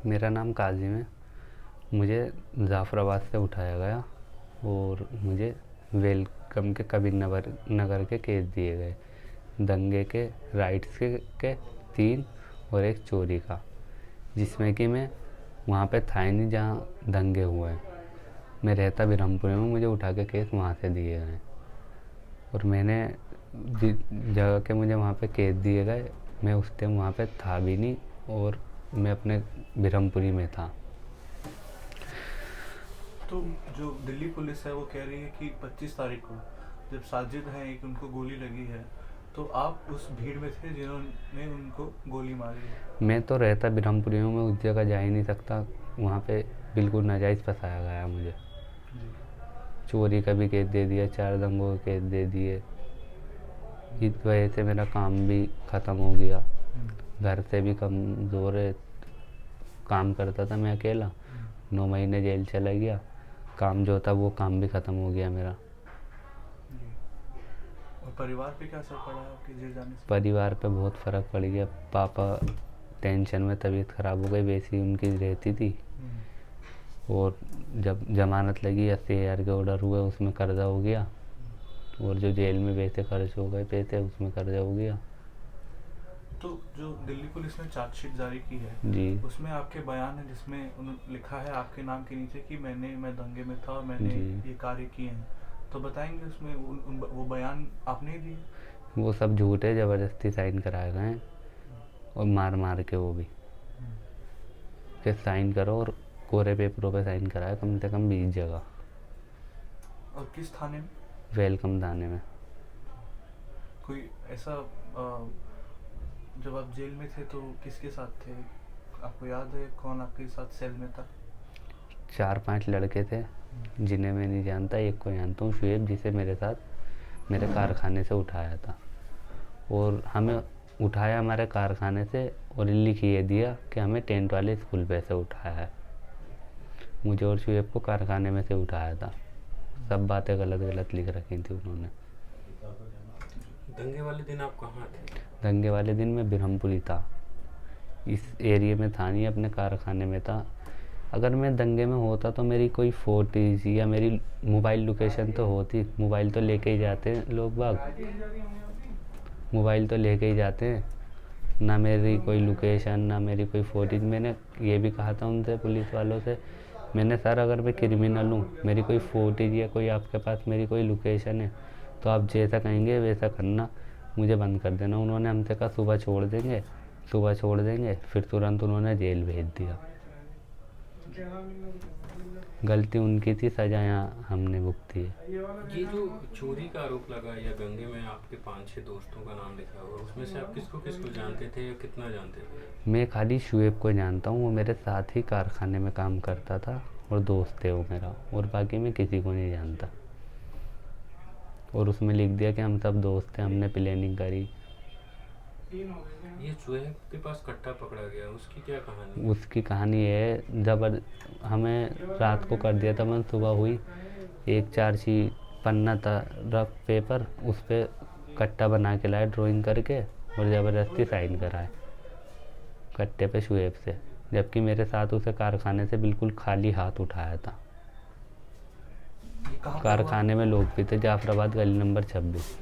मेरा नाम काजिम है। मुझे जाफ़राबाद से उठाया गया और मुझे वेलकम के कबीर नगर के केस दिए गए। दंगे के राइट्स के 3 और एक चोरी का, जिसमें कि मैं वहाँ पे था ही नहीं जहाँ दंगे हुए हैं। मैं रहता बिरमपुर में, मुझे उठा के केस वहाँ से दिए गए और मैंने जिस जगह के मुझे वहाँ पे केस दिए गए, मैं उस टाइम वहाँ पे था भी नहीं और मैं अपने बिरमपुरी में था। तो जो दिल्ली पुलिस है वो कह रही है कि 25 तारीख को जब साजिद हैं एक उनको गोली लगी है, तो आप उस भीड़ में थे जिन्होंने उनको गोली मारी है? मैं तो रहता बिरमपुरी हूँ, मैं उस जगह जा ही नहीं सकता। वहाँ पे बिल्कुल नाजायज़ फंसाया गया मुझे। जी। चोरी का भी केस दे दिया, 4 दंगों के केस दे दिए। इस वजह से मेरा काम भी ख़त्म हो गया। घर से भी कमज़ोर है, काम करता था मैं अकेला। 9 महीने जेल चला गया। काम जो था वो काम भी ख़त्म हो गया मेरा। जी। और परिवार पे क्या असर पड़ा है आपके जेल जाने से? परिवार पे बहुत फ़र्क पड़ गया। पापा टेंशन में, तबीयत ख़राब हो गई, वैसी उनकी रहती थी। और जब ज़मानत लगी, 80,000 के ऑर्डर हुए, उसमें कर्जा हो गया। और जो जेल में पैसे खर्च हो गए पैसे, उसमें कर्जा हो गया। तो जो दिल्ली पुलिस ने चार्जशीट जारी की है जी उसमें आपके बयान है जिसमें उन्होंने लिखा है आपके नाम के नीचे कि मैं दंगे में था और मैंने जी। ये कार्य किए हैं, तो बताएंगे उसमें वो बयान आपने ही दिए? वो सब झूठ है, ज़बरदस्ती साइन कराए गए हैं और मार मार के वो भी कि साइन करो, और कोरे पेपरों पे साइन कराया कम से कम 20 जगह। और किस थाने में? वेलकम थाने में। कोई ऐसा जब आप जेल में थे तो किसके साथ थे, आपको याद है कौन आपके साथ सेल में था? 4-5 लड़के थे जिन्हें मैं नहीं जानता। एक को जानता हूँ, शुएब, जिसे मेरे साथ मेरे कारखाने से उठाया था। और हमें उठाया हमारे कारखाने से और लिख ये दिया कि हमें टेंट वाले स्कूल पे से उठाया है। मुझे और शुएब को कारखाने में से उठाया था। सब बातें गलत गलत लिख रखी थी उन्होंने। दंगे वाले दिन आप कहाँ थे? दंगे वाले दिन मैं बिरमपुरी था, इस एरिया में था नहीं, अपने कारखाने में था। अगर मैं दंगे में होता तो मेरी कोई फोटोज या मेरी मोबाइल लोकेशन तो होती। मोबाइल तो लेके ही जाते हैं लोग बाग, मोबाइल तो लेके ही जाते हैं। ना मेरी कोई लोकेशन, ना मेरी कोई फोटोज। मैंने ये भी कहा था उनसे, पुलिस वालों से, मैंने सर अगर मैं क्रिमिनल हूँ, मेरी कोई फोटोज या कोई आपके पास मेरी कोई लोकेशन है तो आप जैसा कहेंगे वैसा करना, मुझे बंद कर देना। उन्होंने हमसे कहा सुबह छोड़ देंगे, फिर तुरंत उन्होंने जेल भेज दिया। गलती उनकी थी, सजा यहाँ हमने भुगती है। ये जो चोरी का आरोप लगा या दंगे में आपके 5-6 दोस्तों का नाम लिखा हुआ, उसमें से आप किसको किसको जानते थे या कितना जानते थे? मैं खाली शुएब को जानता हूँ, वो मेरे साथ ही कारखाने में काम करता था और दोस्त है वो मेरा, और बाकी मैं किसी को नहीं जानता। और उसमें लिख दिया कि हम सब दोस्त हैं, हमने प्लानिंग करी। ये चूहे के पास कट्टा पकड़ा गया, उसकी क्या कहानी? उसकी कहानी है, जब हमें रात को कर दिया था, मैं सुबह हुई, एक 4 पन्ना था रफ पेपर, उस पर कट्टा बना के लाए ड्राइंग करके और ज़बरदस्ती साइन कराए कट्टे पे शुएब से, जबकि मेरे साथ उसे कारखाने से बिल्कुल खाली हाथ उठाया था। ये कहाँ पे हुआ? कारखाने में लोग भी थे, जाफराबाद गली नंबर 26।